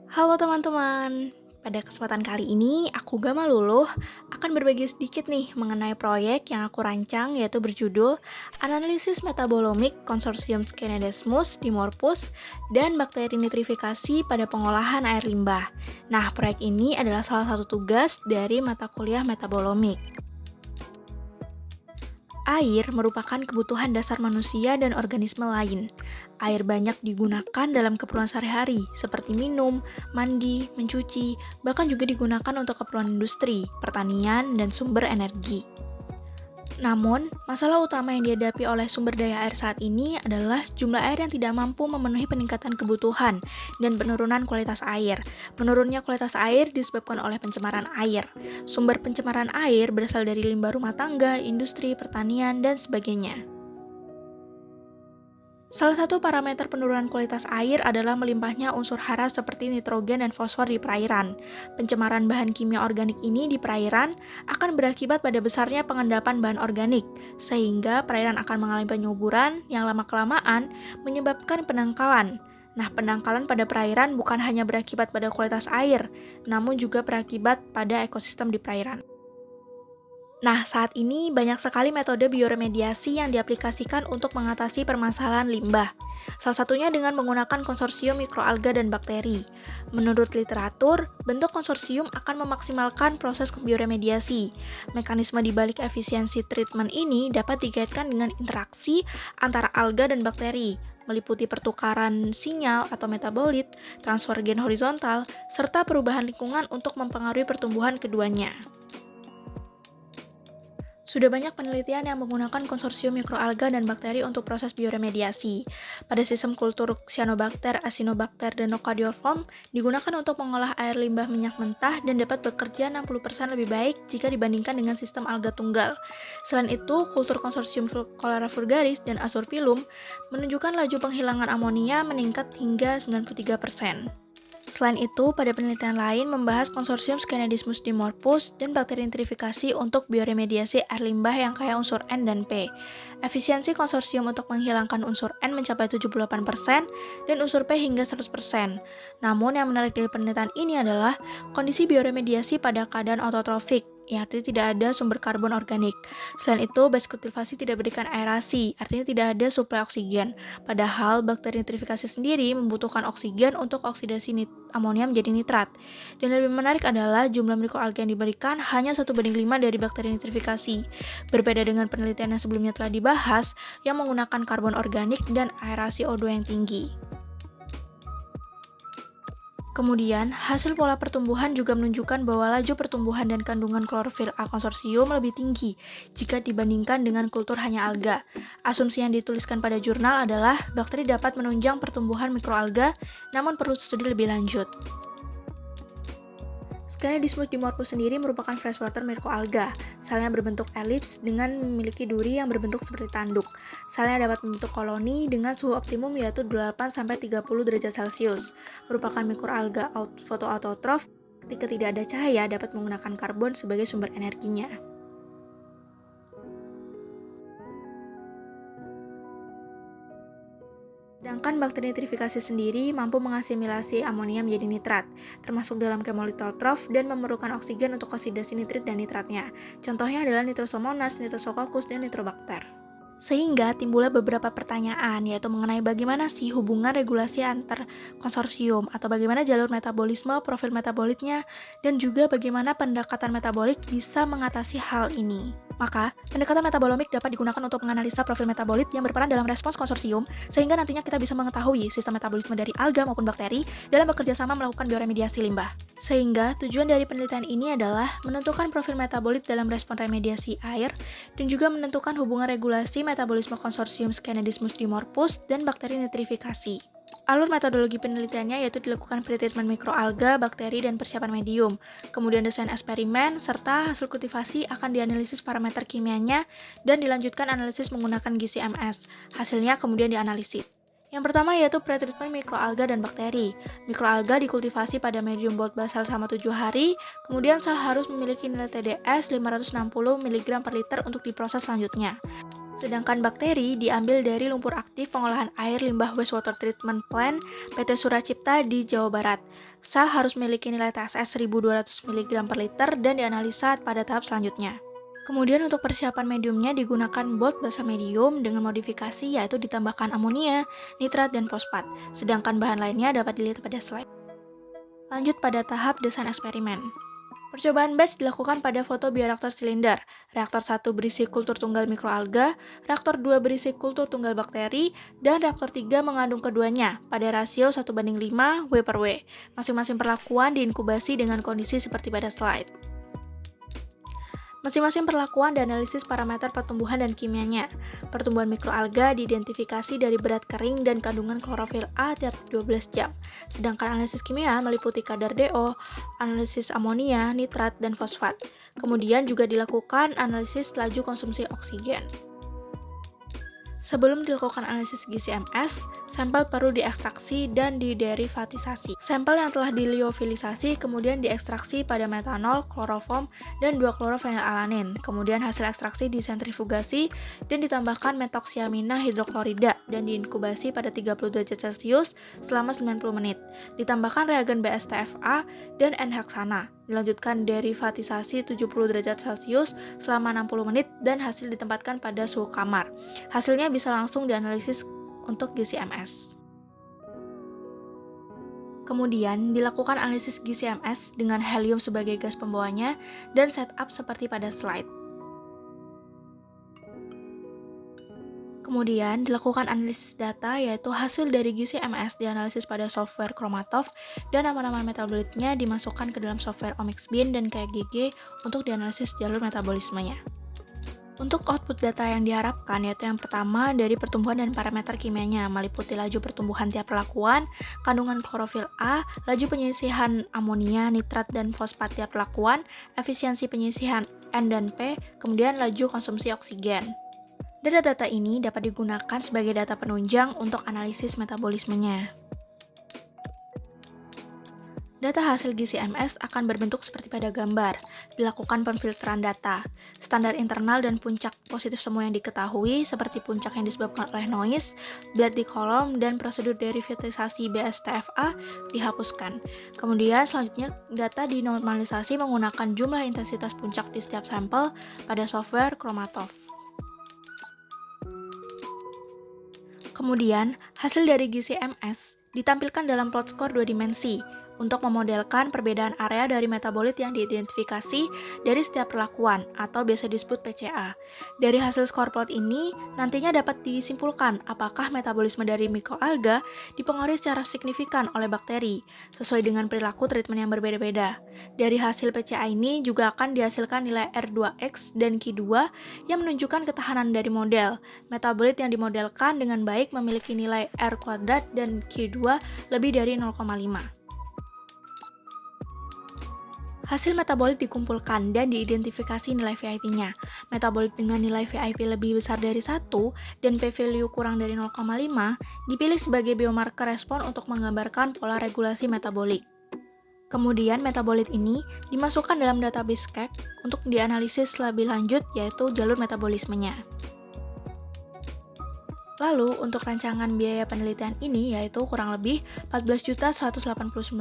Halo teman-teman, pada kesempatan kali ini aku Gama Luluh akan berbagi sedikit nih mengenai proyek yang aku rancang yaitu berjudul Analisis Metabolomik Konsorsium Scenedesmus dimorphus dan Bakteri Nitrifikasi pada Pengolahan Air Limbah. Nah, proyek ini adalah salah satu tugas dari mata kuliah metabolomik. Air merupakan kebutuhan dasar manusia dan organisme lain. Air banyak digunakan dalam keperluan sehari-hari, seperti minum, mandi, mencuci, bahkan juga digunakan untuk keperluan industri, pertanian, dan sumber energi. Namun, masalah utama yang dihadapi oleh sumber daya air saat ini adalah jumlah air yang tidak mampu memenuhi peningkatan kebutuhan dan penurunan kualitas air. Menurunnya kualitas air disebabkan oleh pencemaran air. Sumber pencemaran air berasal dari limbah rumah tangga, industri, pertanian, dan sebagainya. Salah satu parameter penurunan kualitas air adalah melimpahnya unsur hara seperti nitrogen dan fosfor di perairan. Pencemaran bahan kimia organik ini di perairan akan berakibat pada besarnya pengendapan bahan organik, sehingga perairan akan mengalami penyuburan yang lama-kelamaan menyebabkan penangkalan. Nah, penangkalan pada perairan bukan hanya berakibat pada kualitas air, namun juga berakibat pada ekosistem di perairan. Nah, saat ini banyak sekali metode bioremediasi yang diaplikasikan untuk mengatasi permasalahan limbah. Salah satunya dengan menggunakan konsorsium mikroalga dan bakteri. Menurut literatur, bentuk konsorsium akan memaksimalkan proses bioremediasi. Mekanisme di balik efisiensi treatment ini dapat dikaitkan dengan interaksi antara alga dan bakteri, meliputi pertukaran sinyal atau metabolit, transfer gen horizontal, serta perubahan lingkungan untuk mempengaruhi pertumbuhan keduanya. Sudah banyak penelitian yang menggunakan konsorsium mikroalga dan bakteri untuk proses bioremediasi. Pada sistem kultur Cyanobacter, Acinetobacter, dan Nocardiiform digunakan untuk mengolah air limbah minyak mentah dan dapat bekerja 60% lebih baik jika dibandingkan dengan sistem alga tunggal. Selain itu, kultur konsorsium Cholera vulgaris dan Azorphyllum menunjukkan laju penghilangan amonia meningkat hingga 93%. Selain itu, pada penelitian lain membahas konsorsium Scenedesmus dimorphus dan bakteri nitrifikasi untuk bioremediasi air limbah yang kaya unsur N dan P. Efisiensi konsorsium untuk menghilangkan unsur N mencapai 78% dan unsur P hingga 100%. Namun yang menarik dari penelitian ini adalah kondisi bioremediasi pada keadaan autotrofik, yang artinya tidak ada sumber karbon organik. Selain itu, base kultivasi tidak berikan aerasi, artinya tidak ada suplai oksigen. Padahal bakteri nitrifikasi sendiri membutuhkan oksigen untuk oksidasi amonia menjadi nitrat. Dan lebih menarik adalah jumlah mikroalga yang diberikan hanya 1:5 dari bakteri nitrifikasi. Berbeda dengan penelitian yang sebelumnya telah dibahas, yang menggunakan karbon organik dan aerasi O2 yang tinggi. Kemudian, hasil pola pertumbuhan juga menunjukkan bahwa laju pertumbuhan dan kandungan klorofil A konsorsium lebih tinggi jika dibandingkan dengan kultur hanya alga. Asumsi yang dituliskan pada jurnal adalah bakteri dapat menunjang pertumbuhan mikroalga, namun perlu studi lebih lanjut. Scanedismus dimorphus sendiri merupakan freshwater mikroalga. Selnya berbentuk elips dengan memiliki duri yang berbentuk seperti tanduk. Selnya dapat membentuk koloni dengan suhu optimum yaitu 8-30 derajat Celcius. Merupakan mikroalga fotoautotrof, ketika tidak ada cahaya dapat menggunakan karbon sebagai sumber energinya. Sedangkan bakteri nitrifikasi sendiri mampu mengasimilasi amonia menjadi nitrat, termasuk dalam kemolitotrof dan memerlukan oksigen untuk oksidasi nitrit dan nitratnya. Contohnya adalah Nitrosomonas, Nitrosococcus, dan Nitrobacter. Sehingga timbullah beberapa pertanyaan, yaitu mengenai bagaimana sih hubungan regulasi antar konsorsium, atau bagaimana jalur metabolisme, profil metabolitnya, dan juga bagaimana pendekatan metabolik bisa mengatasi hal ini. Maka, pendekatan metabolomik dapat digunakan untuk menganalisa profil metabolit yang berperan dalam respons konsorsium, sehingga nantinya kita bisa mengetahui sistem metabolisme dari alga maupun bakteri dalam bekerja sama melakukan bioremediasi limbah. Sehingga, tujuan dari penelitian ini adalah menentukan profil metabolit dalam respon remediasi air, dan juga menentukan hubungan regulasi metabolisme konsorsium Scanedismus dimorphus dan bakteri nitrifikasi. Alur metodologi penelitiannya yaitu dilakukan pretreatment mikroalga, bakteri, dan persiapan medium. Kemudian desain eksperimen, serta hasil kultivasi akan dianalisis parameter kimianya dan dilanjutkan analisis menggunakan GC-MS. Hasilnya kemudian dianalisis. Yang pertama yaitu pretreatment mikroalga dan bakteri. Mikroalga dikultivasi pada medium bolt basal selama 7 hari, kemudian sel harus memiliki nilai TDS 560 mg per liter untuk diproses selanjutnya. Sedangkan bakteri diambil dari lumpur aktif pengolahan air limbah wastewater treatment plant PT Suracipta di Jawa Barat. Sel harus memiliki nilai TSS 1200 mg per liter dan dianalisa pada tahap selanjutnya. Kemudian untuk persiapan mediumnya digunakan bolt basa medium dengan modifikasi yaitu ditambahkan amonia, nitrat, dan fosfat. Sedangkan bahan lainnya dapat dilihat pada slide. Lanjut pada tahap desain eksperimen. Percobaan batch dilakukan pada fotobioreaktor silinder. Reaktor 1 berisi kultur tunggal mikroalga, reaktor 2 berisi kultur tunggal bakteri, dan reaktor 3 mengandung keduanya pada rasio 1:5 W per W. Masing-masing perlakuan diinkubasi dengan kondisi seperti pada slide. Masing-masing perlakuan dan analisis parameter pertumbuhan dan kimianya. Pertumbuhan mikroalga diidentifikasi dari berat kering dan kandungan klorofil A tiap 12 jam. Sedangkan analisis kimia meliputi kadar DO, analisis amonia, nitrat, dan fosfat. Kemudian juga dilakukan analisis laju konsumsi oksigen. Sebelum dilakukan analisis GC-MS, sampel perlu diekstraksi dan diderivatisasi. Sampel yang telah diliofilisasi kemudian diekstraksi pada metanol, kloroform, dan 2-klorofenilalanin. Kemudian hasil ekstraksi disentrifugasi dan ditambahkan metoksiamina hidroklorida dan diinkubasi pada 30 derajat Celcius selama 90 menit. Ditambahkan reagen BSTFA dan N-heksana. Dilanjutkan derivatisasi 70 derajat Celcius selama 60 menit dan hasil ditempatkan pada suhu kamar. Hasilnya bisa langsung dianalisis untuk GC-MS. Kemudian dilakukan analisis GC-MS dengan helium sebagai gas pembawanya dan setup seperti pada slide. Kemudian dilakukan analisis data yaitu hasil dari GC-MS dianalisis pada software Chromatov dan nama-nama metabolitnya dimasukkan ke dalam software Omics-Bin dan KGG untuk dianalisis jalur metabolismenya. Untuk output data yang diharapkan yaitu yang pertama dari pertumbuhan dan parameter kimianya meliputi laju pertumbuhan tiap perlakuan, kandungan klorofil A, laju penyisihan amonia, nitrat, dan fosfat tiap perlakuan, efisiensi penyisihan N dan P, kemudian laju konsumsi oksigen. Data-data ini dapat digunakan sebagai data penunjang untuk analisis metabolismenya. Data hasil GC-MS akan berbentuk seperti pada gambar. Dilakukan pemfilteran data. Standar internal dan puncak positif semua yang diketahui, seperti puncak yang disebabkan oleh noise, blood di kolom, dan prosedur derivatisasi BSTFA dihapuskan. Kemudian selanjutnya data dinormalisasi menggunakan jumlah intensitas puncak di setiap sampel pada software Chromatov. Kemudian, hasil dari GC-MS ditampilkan dalam plot score 2 dimensi untuk memodelkan perbedaan area dari metabolit yang diidentifikasi dari setiap perlakuan atau biasa disebut PCA. Dari hasil skor plot ini, nantinya dapat disimpulkan apakah metabolisme dari mikroalga dipengaruhi secara signifikan oleh bakteri, sesuai dengan perilaku treatment yang berbeda-beda. Dari hasil PCA ini juga akan dihasilkan nilai R2X dan Q2 yang menunjukkan ketahanan dari model. Metabolit yang dimodelkan dengan baik memiliki nilai R kuadrat dan Q2 lebih dari 0,5. Hasil metabolit dikumpulkan dan diidentifikasi nilai VIP-nya. Metabolit dengan nilai VIP lebih besar dari 1 dan p-value kurang dari 0,5 dipilih sebagai biomarker respon untuk menggambarkan pola regulasi metabolik. Kemudian metabolit ini dimasukkan dalam database CAC untuk dianalisis lebih lanjut yaitu jalur metabolismenya. Lalu, untuk rancangan biaya penelitian ini yaitu kurang lebih 14.189.000.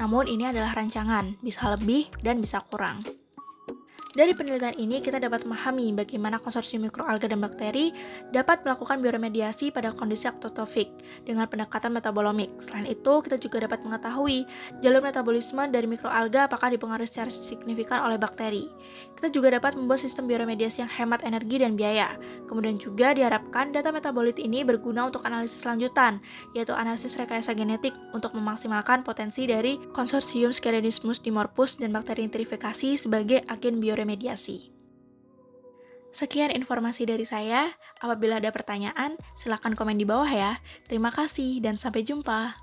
Namun ini adalah rancangan, bisa lebih dan bisa kurang. Dari penelitian ini, kita dapat memahami bagaimana konsorsium mikroalga dan bakteri dapat melakukan bioremediasi pada kondisi aktotropik dengan pendekatan metabolomik. Selain itu, kita juga dapat mengetahui jalur metabolisme dari mikroalga apakah dipengaruhi secara signifikan oleh bakteri. Kita juga dapat membuat sistem bioremediasi yang hemat energi dan biaya. Kemudian juga diharapkan data metabolit ini berguna untuk analisis lanjutan, yaitu analisis rekayasa genetik untuk memaksimalkan potensi dari konsorsium Scaridismus dimorphus dan bakteri nitrifikasi sebagai agen bioremediasi. Sekian informasi dari saya. Apabila ada pertanyaan, silakan komen di bawah ya. Terima kasih dan sampai jumpa.